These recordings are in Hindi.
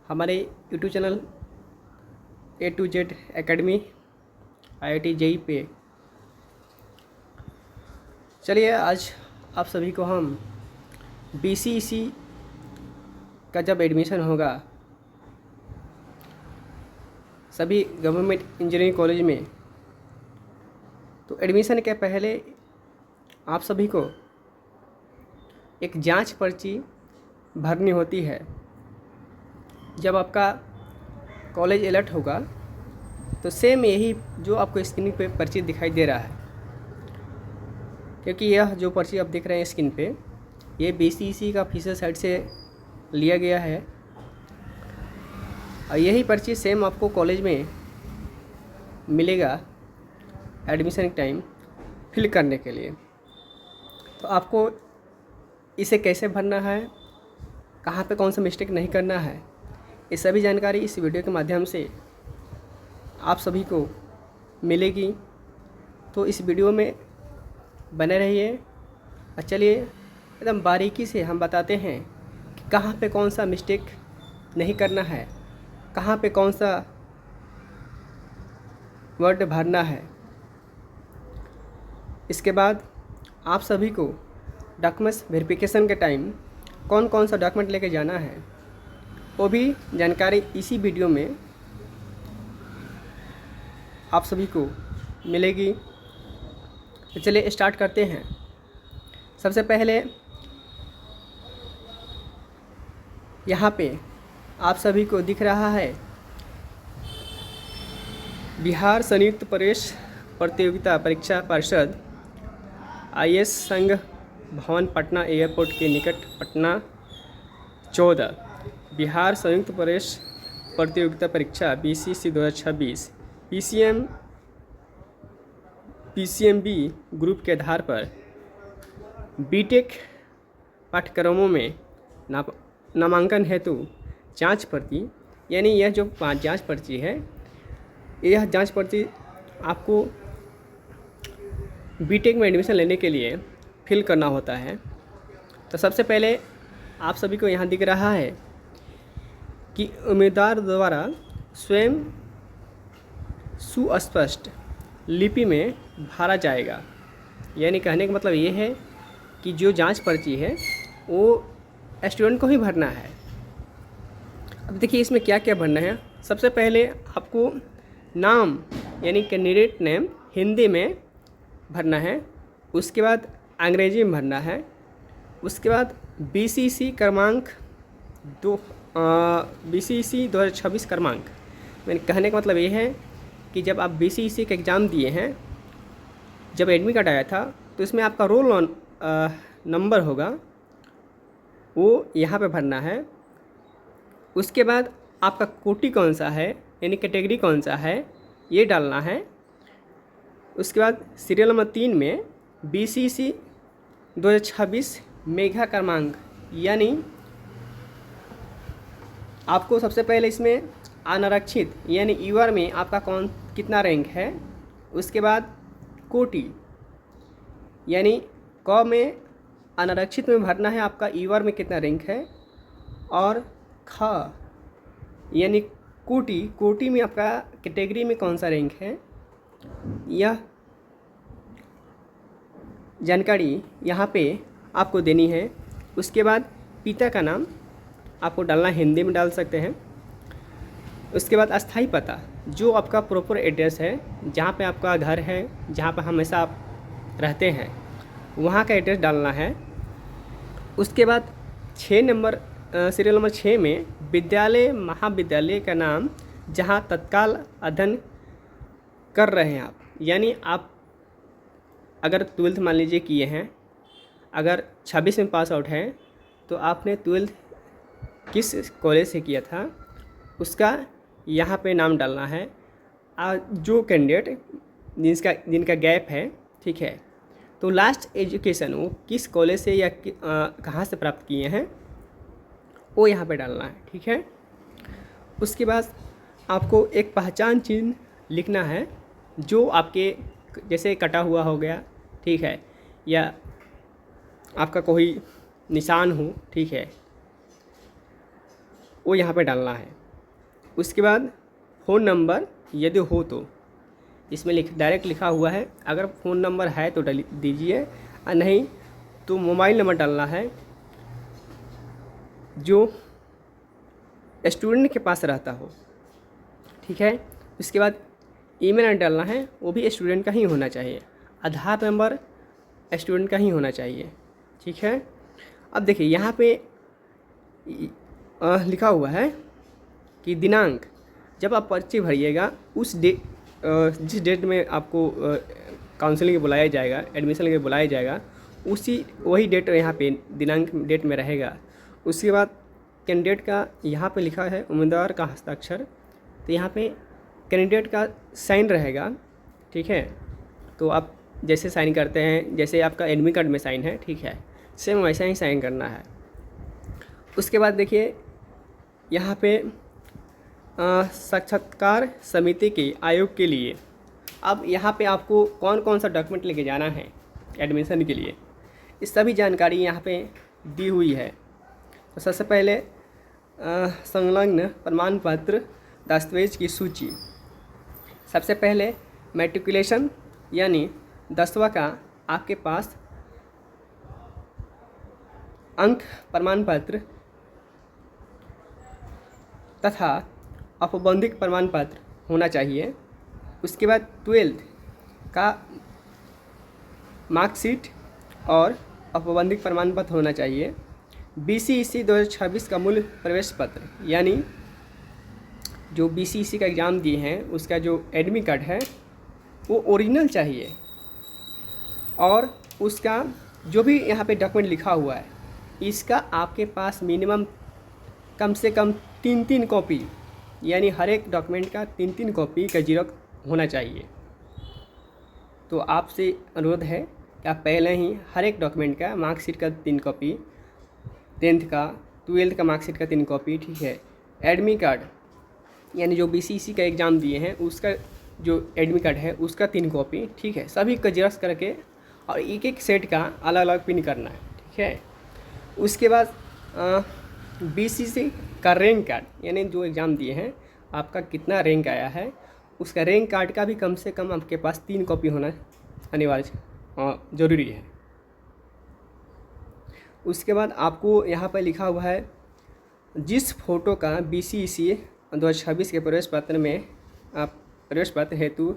हमारे YouTube channel A to Z academy IIT JEE पे। चलिए आज आप सभी को हम BCEC का जब एडमिशन होगा सभी गवर्नमेंट इंजीनियरिंग कॉलेज में, तो एडमिशन के पहले आप सभी को एक जांच पर्ची भरनी होती है। जब आपका कॉलेज अलर्ट होगा तो सेम यही जो आपको स्क्रीन पे पर्ची दिखाई दे रहा है, क्योंकि यह जो पर्ची आप देख रहे हैं स्क्रीन पे, ये BCEC का ऑफिशियल साइट से लिया गया है। और यही पर्ची सेम आपको कॉलेज में मिलेगा एडमिशन टाइम फिल करने के लिए। तो आपको इसे कैसे भरना है, कहाँ पे कौन सा मिस्टेक नहीं करना है, ये सभी जानकारी इस वीडियो के माध्यम से आप सभी को मिलेगी। तो इस वीडियो में बने रहिए और चलिए एकदम बारीकी से हम बताते हैं कि कहाँ पे कौन सा मिस्टेक नहीं करना है, कहाँ पे कौन सा वर्ड भरना है। इसके बाद आप सभी को डॉक्यूमेंट्स वेरिफिकेशन के टाइम कौन कौन सा डॉक्यूमेंट लेके जाना है, वो भी जानकारी इसी वीडियो में आप सभी को मिलेगी। तो चलिए स्टार्ट करते हैं। सबसे पहले यहाँ पे आप सभी को दिख रहा है बिहार संयुक्त प्रवेश प्रतियोगिता परीक्षा परिषद IS संघ भवन पटना एयरपोर्ट के निकट पटना 14 बिहार संयुक्त प्रवेश प्रतियोगिता परीक्षा BCEC 2026 PCMB ग्रुप के आधार पर BTech पाठ्यक्रमों में नामांकन हेतु जांच पर्ची, यानी यह जो जांच पर्ची है, यह जांच पर्ची आपको BTech में एडमिशन लेने के लिए फिल करना होता है। तो सबसे पहले आप सभी को यहाँ दिख रहा है कि उम्मीदवार द्वारा स्वयं सुस्पष्ट लिपि में भरा जाएगा। यानी कहने का मतलब ये है कि जो जांच पर्ची है वो स्टूडेंट को ही भरना है। अब देखिए इसमें क्या क्या भरना है। सबसे पहले आपको नाम यानी कैंडिडेट नेम हिंदी में भरना है, उसके बाद अंग्रेजी में भरना है, उसके बाद BCEC क्रमांक BCEC 2026 क्रमांक। मैंने कहने का मतलब ये है कि जब आप BCEC का एग्ज़ाम दिए हैं, जब एडमिट कार्ड आया था, तो इसमें आपका रोल नंबर होगा, वो यहाँ पे भरना है। उसके बाद आपका कोटि कौन सा है यानी कैटेगरी कौन सा है, ये डालना है। उसके बाद सीरियल नंबर 3 में BCEC 2026 मेघा क्रमांक, यानी आपको सबसे पहले इसमें अनारक्षित यानी यूआर में आपका कितना रैंक है। उसके बाद कोटि यानी क में अनारक्षित में भरना है आपका यूआर में कितना रैंक है, और ख यानी कोटि में आपका कैटेगरी में कौन सा रैंक है। यह जानकारी यहाँ पे आपको देनी है। उसके बाद पिता का नाम आपको डालना, हिंदी में डाल सकते हैं। उसके बाद अस्थाई पता, जो आपका प्रॉपर एड्रेस है, जहाँ पे आपका घर है, जहाँ पे हमेशा आप रहते हैं, वहाँ का एड्रेस डालना है। उसके बाद 6 नंबर सीरियल नंबर 6 में विद्यालय महाविद्यालय का नाम जहाँ तत्काल अध्ययन कर रहे हैं आप, यानी आप अगर 12th मान लीजिए किए हैं, अगर 26 में पास आउट हैं, तो आपने 12th किस कॉलेज से किया था उसका यहाँ पे नाम डालना है। जो कैंडिडेट जिनका गैप है, ठीक है, तो लास्ट एजुकेशन वो किस कॉलेज से या कहाँ से प्राप्त किए हैं, वो यहाँ पे डालना है, ठीक है। उसके बाद आपको एक पहचान चिन्ह लिखना है, जो आपके जैसे कटा हुआ हो गया, ठीक है, या आपका कोई निशान हो, ठीक है, वो यहाँ पे डालना है। उसके बाद फ़ोन नंबर यदि हो तो, इसमें डायरेक्ट लिखा हुआ है, अगर फ़ोन नंबर है तो डाल दीजिए, और नहीं तो मोबाइल नंबर डालना है जो स्टूडेंट के पास रहता हो, ठीक है। उसके बाद ईमेल आईडी डालना है, वो भी स्टूडेंट का ही होना चाहिए। आधार नंबर स्टूडेंट का ही होना चाहिए, ठीक है। अब देखिए यहाँ पे लिखा हुआ है कि दिनांक, जब आप पर्ची भरिएगा उस जिस डेट में आपको काउंसलिंग के बुलाया जाएगा, एडमिशन के बुलाया जाएगा, वही डेट यहाँ पे दिनांक डेट में रहेगा। उसके बाद कैंडिडेट का यहाँ पे लिखा है उम्मीदवार का हस्ताक्षर, तो यहाँ पे कैंडिडेट का साइन रहेगा, ठीक है। तो आप जैसे साइन करते हैं, जैसे आपका एडमिट कार्ड में साइन है, ठीक है, सेम वैसा ही साइन करना है। उसके बाद देखिए यहाँ पे साक्षात्कार समिति के आयोग के लिए, अब यहाँ पे आपको कौन कौन सा डॉक्यूमेंट लेके जाना है एडमिशन के लिए, इस सभी जानकारी यहाँ पे दी हुई है। तो सबसे पहले संलग्न प्रमाण पत्र दस्तावेज की सूची। सबसे पहले मैट्रिकुलेशन यानी 10वां का आपके पास अंक प्रमाण पत्र तथा औपबंधिक प्रमाण पत्र होना चाहिए। उसके बाद 12th का मार्कशीट और औपबंधिक प्रमाण पत्र होना चाहिए। BCEC 2026 का मूल प्रवेश पत्र, यानी जो BCEC का एग्ज़ाम दिए हैं उसका जो एडमिट कार्ड है वो ओरिजिनल चाहिए, और उसका जो भी यहाँ पे डॉक्यूमेंट लिखा हुआ है इसका आपके पास मिनिमम कम से कम 3 कॉपी, यानी हर एक डॉक्यूमेंट का 3 कॉपी का जीरोक्स होना चाहिए। तो आपसे अनुरोध है कि आप पहले ही हर एक डॉक्यूमेंट का मार्कशीट का 3 कॉपी, 10th का 12th का मार्कशीट का 3 कॉपी, ठीक है। एडमिट कार्ड यानी जो BCEC का एग्ज़ाम दिए हैं उसका जो एडमिट कार्ड है उसका 3 कॉपी, ठीक है। सभी का जेरॉक्स करके और एक एक सेट का अलग अलग पिन करना है, ठीक है। उसके बाद BCEC का रैंक कार्ड, यानी जो एग्ज़ाम दिए हैं आपका कितना रैंक आया है, उसका रैंक कार्ड का भी कम से कम आपके पास 3 कॉपी होना अनिवार्य ज़रूरी है। उसके बाद आपको यहाँ पर लिखा हुआ है जिस फोटो का BCEC 2026 के प्रवेश पत्र में प्रवेश पत्र हेतु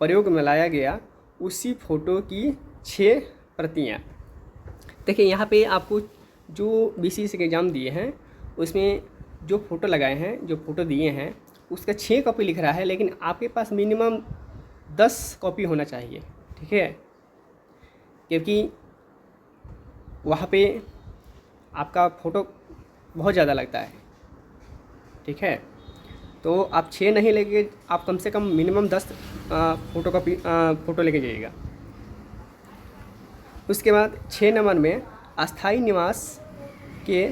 प्रयोग में लाया गया, उसी फ़ोटो की 6 प्रतियाँ। देखिए यहाँ पे आपको जो BCEC के एग्ज़ाम दिए हैं उसमें जो फ़ोटो लगाए हैं, जो फ़ोटो दिए हैं उसका 6 कॉपी लिख रहा है, लेकिन आपके पास मिनिमम 10 कॉपी होना चाहिए, ठीक है। क्योंकि वहाँ पे आपका फ़ोटो बहुत ज़्यादा लगता है, ठीक है। तो आप 6 नहीं लेके आप कम से कम मिनिमम 10 फ़ोटो लेके जाइएगा। उसके बाद 6 नंबर में अस्थायी निवास के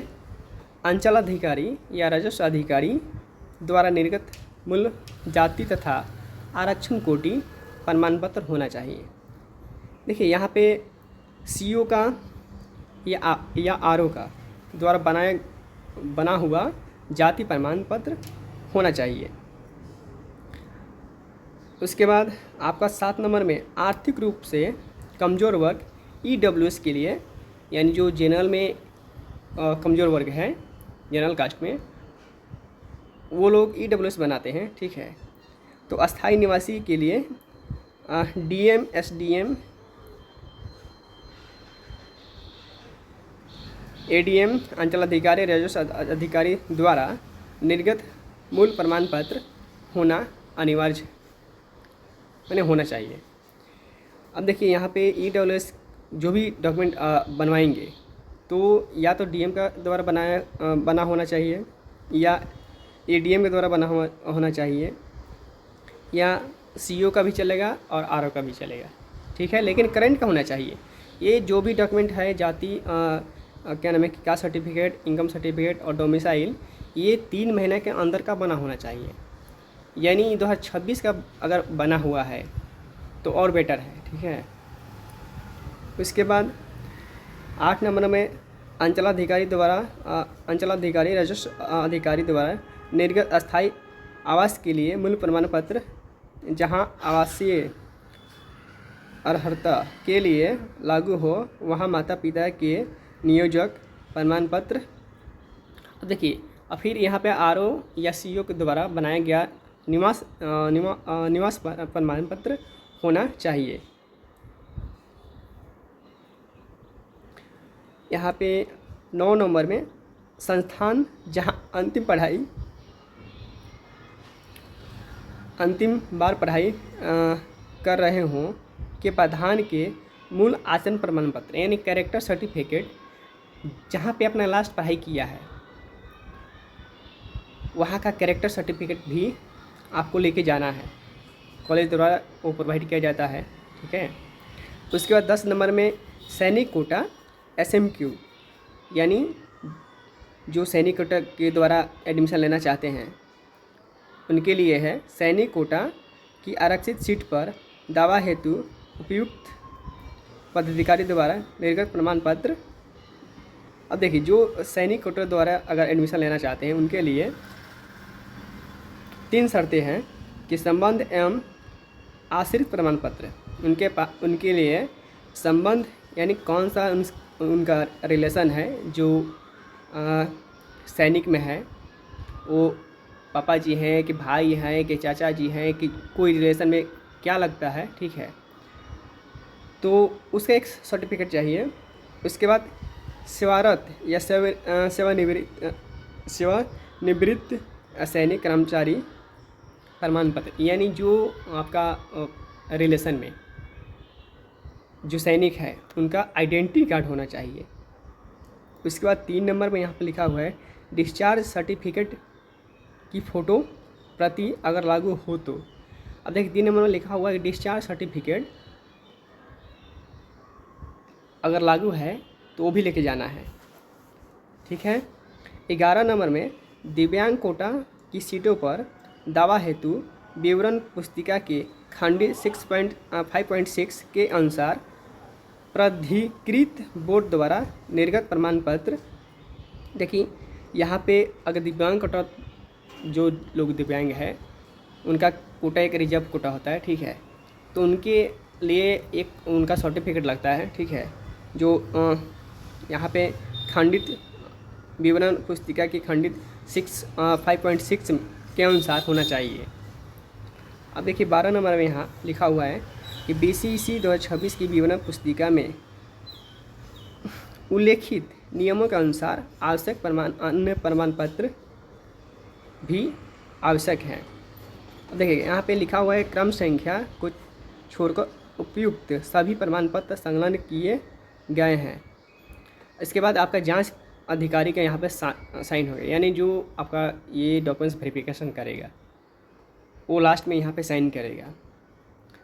अंचलाधिकारी या राजस्व अधिकारी द्वारा निर्गत मूल जाति तथा आरक्षण कोटि प्रमाण पत्र होना चाहिए। देखिए यहाँ पे CO का या RO का द्वारा बना हुआ जाति प्रमाण पत्र होना चाहिए। उसके बाद आपका 7 नंबर में आर्थिक रूप से कमज़ोर वर्ग EWS के लिए, यानी जो जनरल में कमज़ोर वर्ग है, जनरल कास्ट में वो लोग EWS बनाते हैं, ठीक है। तो अस्थायी निवासी के लिए DM, SDM, ADM अंचलाधिकारी राजस्व अधिकारी द्वारा निर्गत मूल प्रमाण पत्र होना अनिवार्य होना चाहिए। अब देखिए यहाँ पे EWS जो भी डॉक्यूमेंट बनवाएंगे तो या तो DM का द्वारा बना होना चाहिए, या ADM के द्वारा बना होना चाहिए, या CO का भी चलेगा और RO का भी चलेगा, ठीक है। लेकिन करंट का होना चाहिए। ये जो भी डॉक्यूमेंट है जाति क्या नाम है, कास्ट सर्टिफिकेट, इनकम सर्टिफिकेट और डोमिसाइल, ये 3 महीने के अंदर का बना होना चाहिए। यानी 2026 का अगर बना हुआ है तो और बेटर है, ठीक है। उसके बाद 8 नंबर में अंचलाधिकारी राजस्व अधिकारी द्वारा निर्गत अस्थायी आवास के लिए मूल प्रमाण पत्र जहां आवासीय अर्हता के लिए लागू हो वहां माता पिता के नियोजक प्रमाण पत्र। अब देखिए, और फिर यहाँ पे आरओ या सीओ के द्वारा बनाया गया निवास प्रमाण पत्र होना चाहिए। यहाँ पे 9 नंबर में संस्थान जहाँ अंतिम बार पढ़ाई कर रहे हों के प्रधान के मूल आचरण प्रमाण पत्र यानी कैरेक्टर सर्टिफिकेट, जहाँ पे अपना लास्ट पढ़ाई किया है वहाँ का कैरेक्टर सर्टिफिकेट भी आपको लेके जाना है, कॉलेज द्वारा वो प्रोवाइड किया जाता है। ठीक है, उसके बाद 10 नंबर में सैनिक कोटा SMQ यानी जो सैनिक कोटा के द्वारा एडमिशन लेना चाहते हैं उनके लिए है सैनिक कोटा की आरक्षित सीट पर दावा हेतु उपयुक्त पदाधिकारी द्वारा निर्गत प्रमाण पत्र। अब देखिए, जो सैनिक कोटा द्वारा अगर एडमिशन लेना चाहते हैं उनके लिए 3 शर्तें हैं कि संबंध एवं आश्रित प्रमाण पत्र। उनके लिए संबंध यानी कौन सा उनका रिलेशन है जो सैनिक में है, वो पापा जी हैं कि भाई हैं कि चाचा जी हैं कि कोई रिलेशन में क्या लगता है। ठीक है, तो उसका एक सर्टिफिकेट चाहिए। उसके बाद सेवारत या सेवानिवृत्त सैनिक कर्मचारी प्रमाण पत्र यानी जो आपका रिलेशन में जो सैनिक है उनका आइडेंटिटी कार्ड होना चाहिए। उसके बाद 3 नंबर में यहाँ पर लिखा हुआ है डिस्चार्ज सर्टिफिकेट की फ़ोटो प्रति अगर लागू हो तो। अब देखिए 3 नंबर में लिखा हुआ है कि डिस्चार्ज सर्टिफिकेट अगर लागू है तो वो भी लेके जाना है। ठीक है, 11 नंबर में दिव्यांग कोटा की सीटों पर दावा हेतु विवरण पुस्तिका के खंडित 5.6 के अनुसार प्राधिकृत बोर्ड द्वारा निर्गत प्रमाण पत्र। देखिए यहाँ पे अगर दिव्यांग कोटा, जो लोग दिव्यांग हैं उनका कोटा एक रिजर्व कोटा होता है। ठीक है, तो उनके लिए एक उनका सर्टिफिकेट लगता है। ठीक है, जो यहाँ पे खंडित विवरण पुस्तिका की खंडित 5.6 के अनुसार होना चाहिए। अब देखिए 12 नंबर में यहाँ लिखा हुआ है कि BCEC 2026 की विवरण पुस्तिका में उल्लेखित नियमों के अनुसार आवश्यक अन्य प्रमाण पत्र भी आवश्यक हैं। अब देखिए यहाँ पे लिखा हुआ है क्रम संख्या को छोड़कर उपयुक्त सभी प्रमाण पत्र संलग्न किए गए हैं। इसके बाद आपका जांच अधिकारी का यहाँ पे साइन होगा, यानी जो आपका ये डॉक्यूमेंट्स वेरिफिकेशन करेगा वो लास्ट में यहाँ पे साइन करेगा।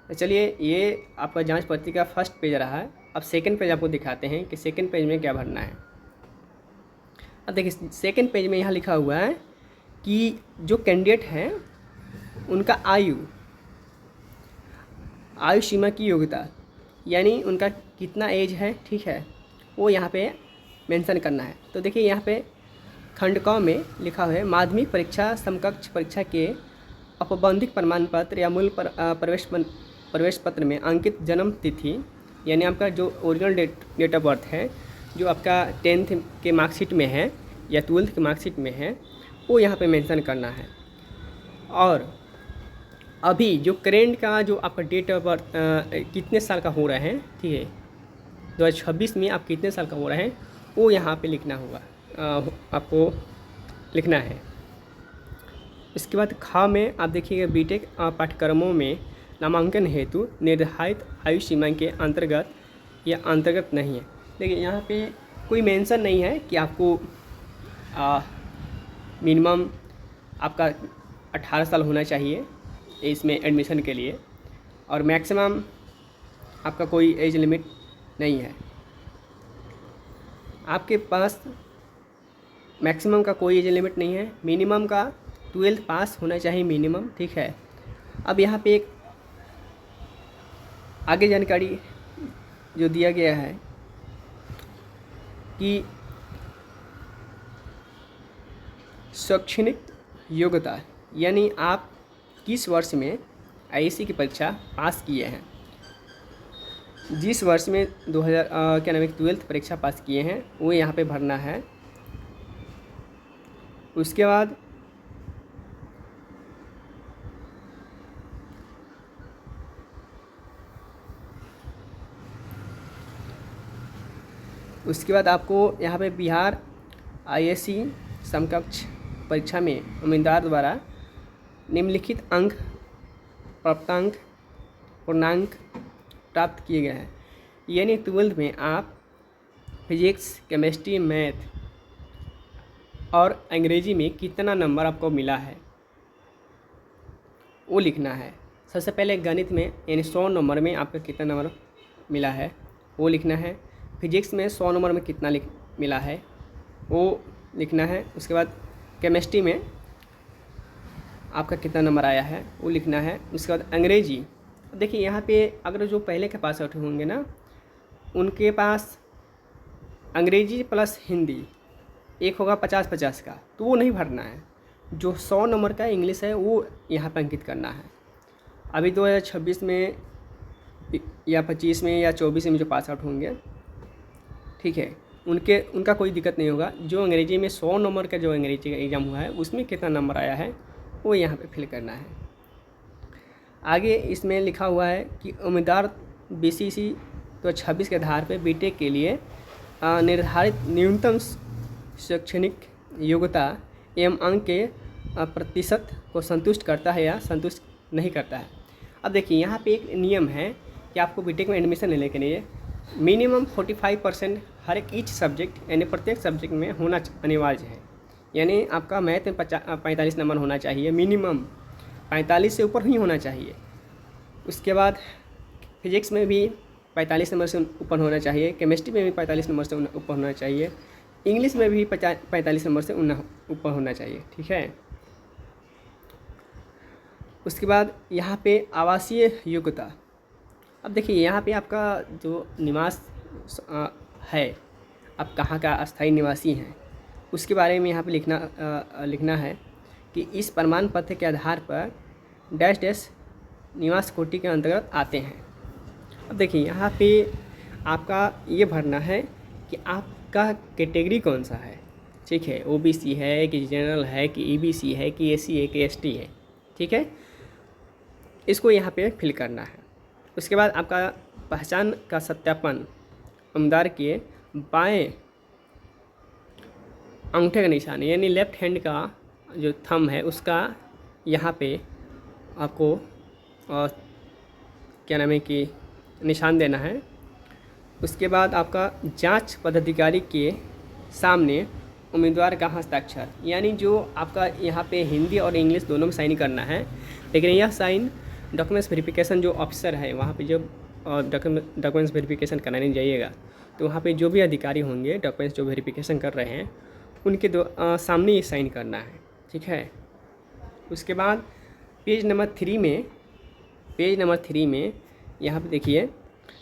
तो चलिए, ये आपका जांच पर्ची का फर्स्ट पेज रहा है। अब सेकंड पेज आपको दिखाते हैं कि सेकंड पेज में क्या भरना है। अब देखिए सेकंड पेज में यहाँ लिखा हुआ है कि जो कैंडिडेट हैं उनका आयु सीमा की योग्यता यानी उनका कितना एज है, ठीक है, वो यहाँ पे मेंशन करना है। तो देखिए यहाँ पे खंड क में लिखा हुआ है माध्यमिक परीक्षा समकक्ष परीक्षा के औपबंधिक प्रमाण पत्र या मूल प्रवेश पत्र में अंकित जन्म तिथि यानी आपका जो ओरिजिनल डेट ऑफ बर्थ है, जो आपका 10th के मार्कशीट में है या 12th के मार्कशीट में है, वो यहाँ पे मेंशन करना है। और अभी जो करेंट का जो आपका डेट ऑफ बर्थ कितने साल का हो रहा है, ठीक है, 2026 में आप कितने साल का हो रहा है वो यहाँ पे लिखना होगा, आपको लिखना है। इसके बाद ख में आप देखिएगा बीटेक पाठ्यक्रमों में नामांकन हेतु निर्धारित आयु सीमा के अंतर्गत या अंतर्गत नहीं है। देखिए यहाँ पे कोई मेंशन नहीं है कि आपको मिनिमम आपका 18 साल होना चाहिए इसमें एडमिशन के लिए, और मैक्सिमम आपका कोई एज लिमिट नहीं है। आपके पास मैक्सिमम का कोई एज लिमिट नहीं है, मिनिमम का 12th पास होना चाहिए मिनिमम, ठीक है। अब यहाँ पे एक आगे जानकारी जो दिया गया है कि शैक्षणिक योग्यता, यानी आप किस वर्ष में आईएससी की परीक्षा पास किए हैं। जिस वर्ष में 12th परीक्षा पास किए हैं वो यहाँ पे भरना है। उसके बाद आपको यहाँ पे बिहार आईएससी समकक्ष परीक्षा में उम्मीदवार द्वारा निम्नलिखित अंक प्राप्तांक पूर्णांक प्राप्त किए गए हैं। यानी 12th में आप फिजिक्स, केमिस्ट्री, मैथ और अंग्रेजी में कितना नंबर आपको मिला है वो लिखना है। सबसे पहले गणित में यानी 100 नंबर में आपका कितना नंबर मिला है वो लिखना है। फिजिक्स में 100 नंबर में कितना मिला है वो लिखना है। उसके बाद केमिस्ट्री में आपका कितना नंबर आया है वो लिखना है। उसके बाद अंग्रेजी, देखिए यहाँ पे अगर जो पहले के पास आउट होंगे ना उनके पास अंग्रेजी प्लस हिंदी एक होगा 50-50 का, तो वो नहीं भरना है। जो 100 नंबर का इंग्लिश है वो यहाँ पर अंकित करना है। अभी 2026 में या 25 में या 24 में जो पास आउट होंगे, ठीक है, उनका कोई दिक्कत नहीं होगा। जो अंग्रेजी में 100 नंबर का जो अंग्रेजी का एग्ज़ाम हुआ है उसमें कितना नंबर आया है वो यहाँ पे फिल करना है। आगे इसमें लिखा हुआ है कि उम्मीदवार बीसीसी 2026 के आधार पर बीटेक के लिए निर्धारित न्यूनतम शैक्षणिक योग्यता एवं अंक के प्रतिशत को संतुष्ट करता है या संतुष्ट नहीं करता है। अब देखिए यहाँ पे एक नियम है कि आपको बीटेक में एडमिशन लेने के लिए मिनिमम 45% हर एक ईच सब्जेक्ट यानी प्रत्येक सब्जेक्ट में होना अनिवार्य है। यानी आपका मैथ में 45 नंबर होना चाहिए, मिनिमम 45 से ऊपर ही होना चाहिए। उसके बाद फिजिक्स में भी 45 नंबर से ऊपर होना चाहिए, केमिस्ट्री में भी 45 नंबर से ऊपर होना चाहिए, इंग्लिश में भी 45 नंबर से ऊपर होना चाहिए, ठीक है। उसके बाद यहाँ पे आवासीय योग्यता, अब देखिए यहाँ पे आपका जो निवास है, आप कहाँ का अस्थायी निवासी हैं उसके बारे में यहाँ पे लिखना है कि इस प्रमाण पत्र के आधार पर डैश डैश निवास कोटि के अंतर्गत आते हैं। अब देखिए यहाँ पे आपका ये भरना है कि आपका कैटेगरी कौन सा है, ठीक है, ओबीसी है कि जनरल है कि ईबीसी है कि एससी है कि एसटी है, ठीक है, इसको यहाँ पे फिल करना है। उसके बाद आपका पहचान का सत्यापन उम्मीदवार के बाएं अंगूठे का निशान यानी लेफ्ट हैंड का जो थंब है उसका यहाँ पे आपको क्या नाम है कि निशान देना है। उसके बाद आपका जांच पदाधिकारी के सामने उम्मीदवार का हस्ताक्षर, यानी जो आपका यहाँ पे हिंदी और इंग्लिश दोनों में साइन करना है, लेकिन यह साइन डॉक्यूमेंट्स वेरिफिकेशन जो ऑफिसर है वहाँ पे जब डॉक्यूमेंट्स वेरिफिकेशन कराने जाइएगा तो वहाँ पे जो भी अधिकारी होंगे डॉक्यूमेंट्स जो वेरिफिकेशन कर रहे हैं उनके सामने ये साइन करना है, ठीक है। उसके बाद पेज नंबर 3 में यहाँ पे देखिए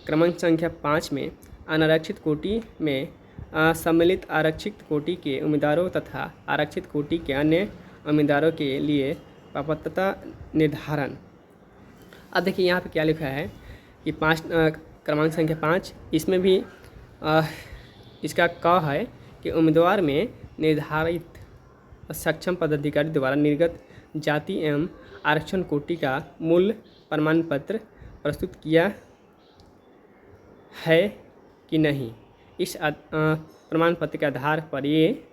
क्रमांक संख्या 5 में अनारक्षित कोटि में सम्मिलित आरक्षित कोटि के उम्मीदवारों तथा आरक्षित कोटि के अन्य उम्मीदवारों के लिए पात्रता निर्धारण। अब देखिए यहाँ पे क्या लिखा है कि क्रमांक संख्या 5, इसमें भी इसका क है कि उम्मीदवार में निर्धारित सक्षम पदाधिकारी द्वारा निर्गत जाति एवं आरक्षण कोटि का मूल प्रमाण पत्र प्रस्तुत किया है कि नहीं। इस प्रमाण पत्र के आधार पर ये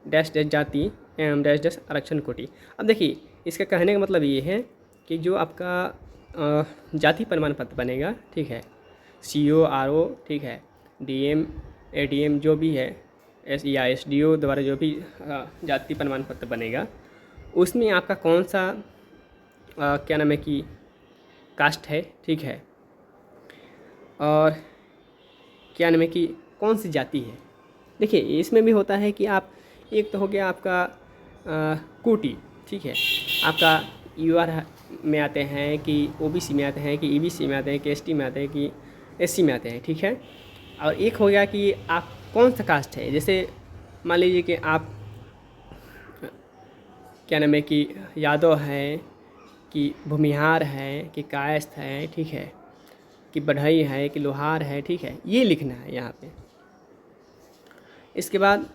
डैश डैश जाति एवं डैश डैश आरक्षण कोटि। अब देखिए इसका कहने का मतलब ये है कि जो आपका जाति प्रमाण पत्र बनेगा, ठीक है, CO RO, ठीक है, DM ADM जो भी है या SDO द्वारा जो भी जाति प्रमाण पत्र बनेगा उसमें आपका कौन सा क्या नाम है कि कास्ट है, ठीक है, और क्या नाम है कि कौन सी जाति है। देखिए इसमें भी होता है कि आप एक तो हो गया आपका कोटि, ठीक है, आपका UR में आते हैं कि OBC में आते हैं कि EBC में आते हैं कि ST में आते हैं कि SC में आते हैं, ठीक है। और एक हो गया कि आप कौन सा कास्ट है, जैसे मान लीजिए कि आप क्या नाम है कि यादव है, कि भूमिहार है, कि कायस्थ है, ठीक है, कि बढ़ई है, कि लोहार है, ठीक है, ये लिखना है यहाँ पे। इसके बाद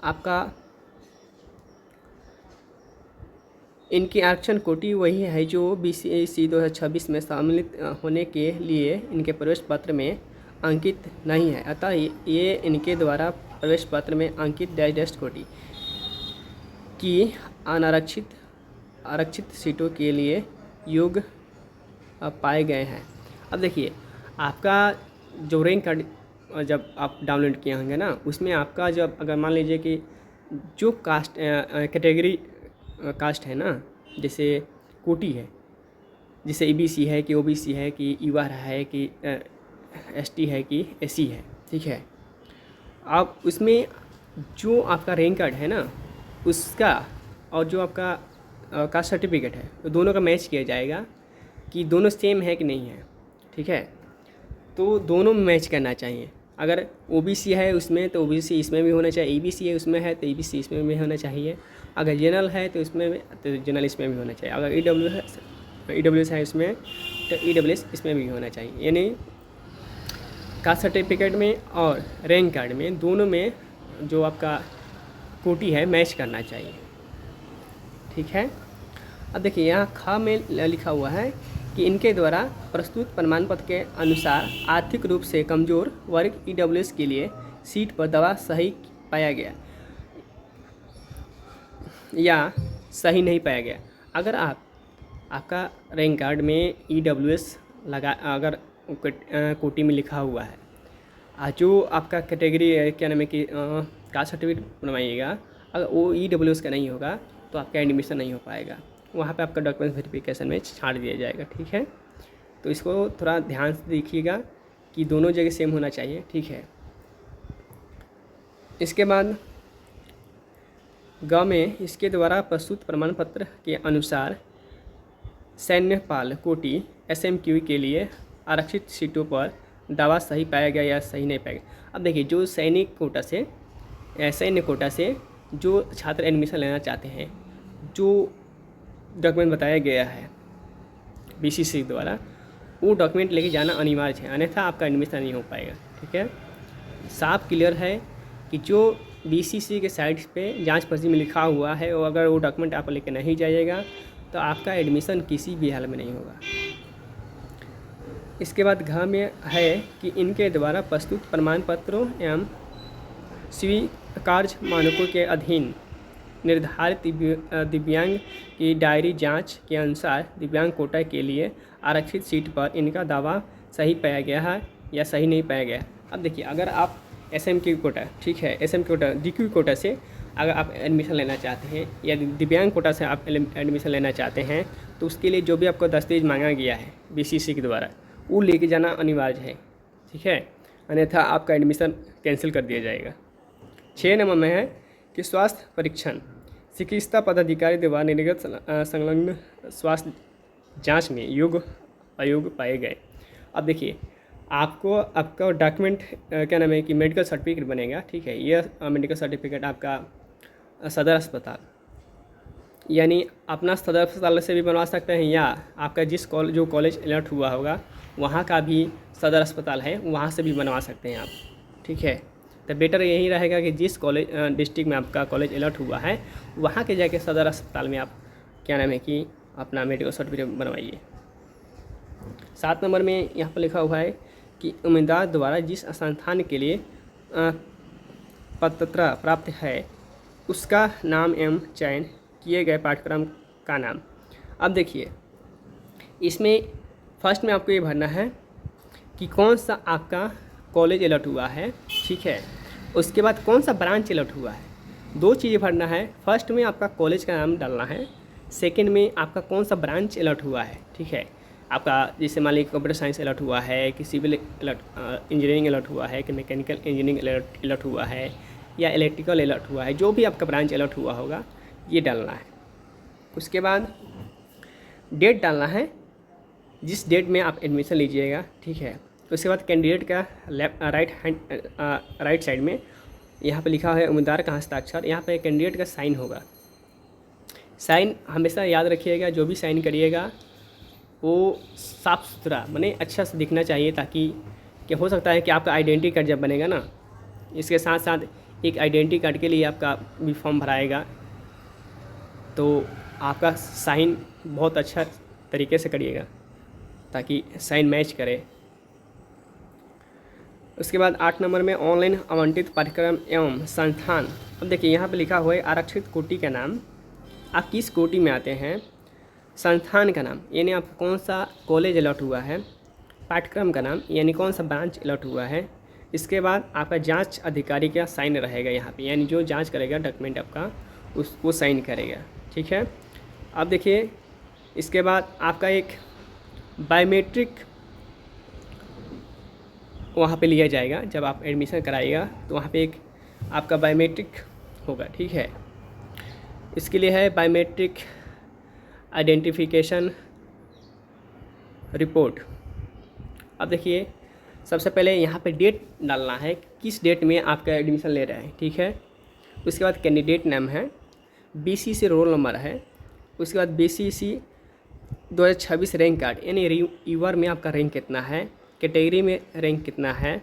आपका इनकी आरक्षण कोटि वही है जो BCAC 2026 में सम्मिलित होने के लिए इनके प्रवेश पत्र में अंकित नहीं है, अतः ये इनके द्वारा प्रवेश पत्र में अंकित डैश डैश कोटि की आरक्षित सीटों के लिए योग्य पाए गए हैं। अब देखिए, आपका जो रैंक कार्ड जब आप डाउनलोड किए होंगे ना, उसमें आपका जब अगर मान लीजिए कि जो कास्ट कैटेगरी कास्ट है ना, जैसे कोटी है, जैसे EBC है, कि OBC है, कि युवा है, कि ST है, कि SC है, ठीक है। आप उसमें जो आपका रैंक कार्ड है ना, उसका और जो आपका कास्ट सर्टिफिकेट है, तो दोनों का मैच किया जाएगा कि दोनों सेम है कि नहीं है, ठीक है। तो दोनों में मैच करना चाहिए। अगर OBC है उसमें तो OBC इसमें भी होना चाहिए, EBC है उसमें है तो EBC इसमें भी होना चाहिए, अगर जनरल है तो इसमें तो जनरल इसमें भी होना चाहिए, अगर EWS है इसमें तो EWS इसमें भी होना चाहिए। यानी कास्ट सर्टिफिकेट में और रैंक कार्ड में दोनों में जो आपका कोटि है मैच करना चाहिए, ठीक है। अब देखिए, यहाँ ख में लिखा हुआ है कि इनके द्वारा प्रस्तुत प्रमाण पत्र के अनुसार आर्थिक रूप से कमज़ोर वर्ग EWS के लिए सीट पर दावा सही पाया गया या सही नहीं पाया गया। अगर आपका रैंक कार्ड में EWS लगा, अगर कोटि में लिखा हुआ है, जो आपका कैटेगरी क्या नाम है कि कास्ट सर्टिफिकेट बनवाइएगा, अगर वो EWS का नहीं होगा तो आपका एडमिशन नहीं हो पाएगा, वहाँ पे आपका डॉक्यूमेंट वेरिफिकेशन में छाड़ दिया जाएगा, ठीक है। तो इसको थोड़ा ध्यान से देखिएगा कि दोनों जगह सेम होना चाहिए, ठीक है। इसके बाद ग में इसके द्वारा प्रस्तुत प्रमाण पत्र के अनुसार सैन्यपाल कोटि SMQ के लिए आरक्षित सीटों पर दावा सही पाया गया या सही नहीं पाया गया। अब देखिए, जो सैन्य कोटा से जो छात्र एडमिशन लेना चाहते हैं, जो डॉक्यूमेंट बताया गया है BCC द्वारा, वो डॉक्यूमेंट लेके जाना अनिवार्य है, अन्यथा आपका एडमिशन नहीं हो पाएगा, ठीक है। साफ क्लियर है कि जो BCC के साइट पे जांच पर्ची में लिखा हुआ है, और अगर वो डॉक्यूमेंट आप लेके नहीं जाइएगा तो आपका एडमिशन किसी भी हाल में नहीं होगा। इसके बाद घ में है कि इनके द्वारा प्रस्तुत प्रमाण पत्रों एवं स्वीकार्य मानकों के अधीन निर्धारित दिव्यांग की डायरी जांच के अनुसार दिव्यांग कोटा के लिए आरक्षित सीट पर इनका दावा सही पाया गया है या सही नहीं पाया गया। अब देखिए, अगर आप SMQ कोटा, ठीक है, SMQ कोटा DQ कोटा से अगर आप एडमिशन लेना चाहते हैं या दिव्यांग कोटा से आप एडमिशन लेना चाहते हैं, तो उसके लिए जो भी आपको दस्तावेज मांगा गया है BCC के द्वारा, वो लेके जाना अनिवार्य है, ठीक है, अन्यथा आपका एडमिशन कैंसिल कर दिया जाएगा। 6 नंबर में है कि स्वास्थ्य परीक्षण चिकित्सा पदाधिकारी द्वारा निर्गत संलग्न स्वास्थ्य जांच में योग्य अयोग्य पाए गए। अब देखिए, आपका डॉक्यूमेंट क्या नाम है कि मेडिकल सर्टिफिकेट बनेगा, ठीक है। यह मेडिकल सर्टिफिकेट आपका सदर अस्पताल, यानी अपना सदर अस्पताल से भी बनवा सकते हैं, या आपका जो कॉलेज अलर्ट हुआ होगा वहाँ का भी सदर अस्पताल है, वहाँ से भी बनवा सकते हैं आप, ठीक है। तो बेटर यही रहेगा कि जिस कॉलेज डिस्ट्रिक्ट में आपका कॉलेज अलर्ट हुआ है वहाँ के जाके सदर अस्पताल में आप क्या नाम है कि अपना मेडिकल सर्टिफिकेट बनवाइए। 7 नंबर में यहाँ पर लिखा हुआ है कि उम्मीदवार द्वारा जिस संस्थान के लिए पात्रता प्राप्त है उसका नाम एवं चयन किए गए पाठ्यक्रम का नाम। अब देखिए, इसमें फर्स्ट में आपको ये भरना है कि कौन सा आपका कॉलेज अलर्ट हुआ है, ठीक है। उसके बाद कौन सा ब्रांच अलर्ट हुआ है, 2 चीज़ें भरना है। फर्स्ट में आपका कॉलेज का नाम डालना है, सेकंड में आपका कौन सा ब्रांच अलर्ट हुआ है, ठीक है। आपका जैसे मान लीजिए कंप्यूटर साइंस अलर्ट हुआ है, कि सिविल इंजीनियरिंग अलर्ट हुआ है, कि मैकेनिकल इंजीनियरिंग अलर्ट हुआ है, या इलेक्ट्रिकल अलर्ट हुआ है, जो भी आपका ब्रांच अलर्ट हुआ होगा ये डालना है। उसके बाद डेट डालना है, जिस डेट में आप एडमिशन लीजिएगा, ठीक है। उसके बाद कैंडिडेट का राइट साइड में यहाँ पे लिखा है उम्मीदवार का हस्ताक्षर, यहाँ पे कैंडिडेट का साइन होगा। साइन हमेशा याद रखिएगा, जो भी साइन करिएगा वो साफ़ सुथरा माने अच्छा से दिखना चाहिए, ताकि क्या हो सकता है कि आपका आइडेंटिटी कार्ड जब बनेगा ना, इसके साथ साथ एक आइडेंटिटी कार्ड के लिए आपका भी फॉर्म भराएगा, तो आपका साइन बहुत अच्छा तरीके से करिएगा ताकि साइन मैच करे। उसके बाद 8 नंबर में ऑनलाइन आवंटित पाठ्यक्रम एवं संस्थान। अब देखिए यहाँ पे लिखा हुआ है आरक्षित कोटि का नाम, आप किस कोटि में आते हैं, संस्थान का नाम यानी आपको कौन सा कॉलेज अलॉट हुआ है, पाठ्यक्रम का नाम यानी कौन सा ब्रांच अलॉट हुआ है, इसके बाद आपका जांच अधिकारी का साइन रहेगा यहाँ पे, यानी जो जांच करेगा डॉक्यूमेंट आपका वो साइन करेगा। ठीक है। अब देखिए इसके बाद आपका एक बायोमेट्रिक वहाँ पे लिया जाएगा, जब आप एडमिशन कराइएगा तो वहाँ पे एक आपका बायोमेट्रिक होगा। ठीक है। इसके लिए है बायोमेट्रिक आइडेंटिफिकेशन रिपोर्ट। अब देखिए सबसे पहले यहाँ पे डेट डालना है, किस डेट में आपका एडमिशन ले रहे हैं। ठीक है। उसके बाद कैंडिडेट नाम है, BC से रोल नंबर है, उसके बाद BCC 2026 रैंक कार्ड यानी ईवर में आपका रैंक कितना है, कैटेगरी में रैंक कितना है,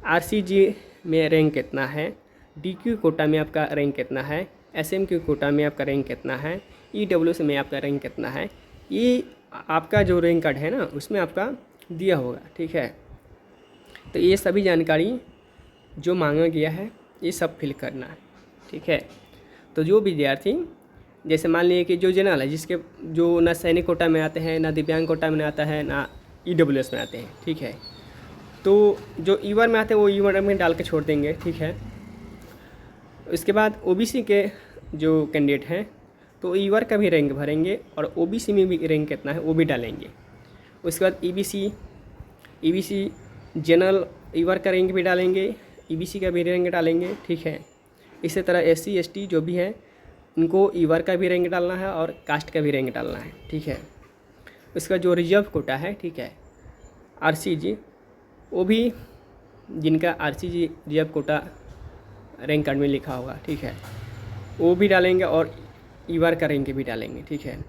RCG में रैंक कितना है, DQ कोटा में आपका रैंक कितना है, SMQ कोटा में आपका रैंक कितना है, EWS में आपका रैंक कितना है, ये आपका जो रैंक कार्ड है ना उसमें आपका दिया होगा। ठीक है। तो ये सभी जानकारी जो मांगा गया है ये सब फिल करना है। ठीक है। तो जो विद्यार्थी जैसे मान लीजिए कि जो जनरल है, जिसके जो ना सैनिक कोटा में आते हैं, ना दिव्यांग कोटा में आता है, ना EWS में आते हैं। ठीक है। तो जो ईवर में आते हैं वो ईवर में डाल के छोड़ देंगे। ठीक है। उसके बाद OBC के जो कैंडिडेट हैं तो ईवर का भी रैंक भरेंगे और OBC में भी रैंक कितना है वो भी डालेंगे। उसके बाद EBC जनरल ईवर का रैंक भी डालेंगे, EBC का भी रैंक डालेंगे। ठीक है। इसी तरह SC ST जो भी है उनको ईवर का भी रैंक डालना है और कास्ट का भी रैंक डालना है। ठीक है। उसका जो रिजर्व कोटा है, ठीक है, RCG, वो भी जिनका RCG reserve quota rank card में लिखा होगा, ठीक है, वो भी डालेंगे और ईवर का रैंक भी डालेंगे। ठीक है।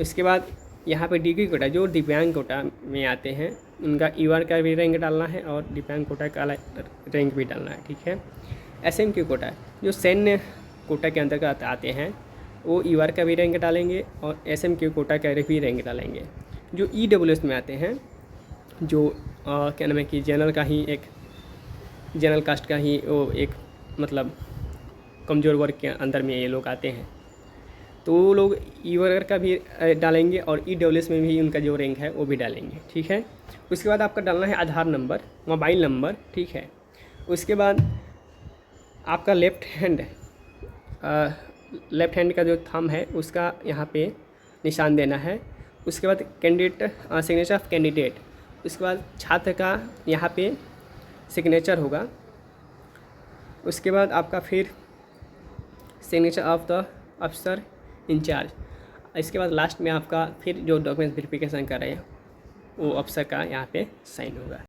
इसके बाद यहाँ पे DQ कोटा जो दिव्यांग कोटा में आते हैं उनका ईवर का भी रैंक डालना है और दिव्यांग कोटा का रैंक भी डालना है। ठीक है। SMQ कोटा जो सैन्य कोटा के अंतर्गत आते हैं वो ईवर का भी रैंक डालेंगे और SMQ कोटा का भी रैंक डालेंगे। जो EWS में आते हैं, जो क्या नाम है कि जनरल का ही एक जनरल कास्ट का ही वो एक मतलब कमज़ोर वर्ग के अंदर में ये लोग आते हैं, तो वो लोग ईवर का भी डालेंगे और EWS में भी उनका जो रैंक है वो भी डालेंगे। ठीक है। उसके बाद आपका डालना है आधार नंबर, मोबाइल नंबर। ठीक है। उसके बाद आपका लेफ़्ट हैंड का जो थंब है उसका यहाँ पे निशान देना है। उसके बाद कैंडिडेट सिग्नेचर ऑफ कैंडिडेट, उसके बाद छात्र का यहाँ पे सिग्नेचर होगा। उसके बाद आपका फिर सिग्नेचर ऑफ द अफसर इंचार्ज, इसके बाद लास्ट में आपका फिर जो डॉक्यूमेंट वेरिफिकेशन कर रहे हैं वो अफसर का यहाँ पे साइन होगा।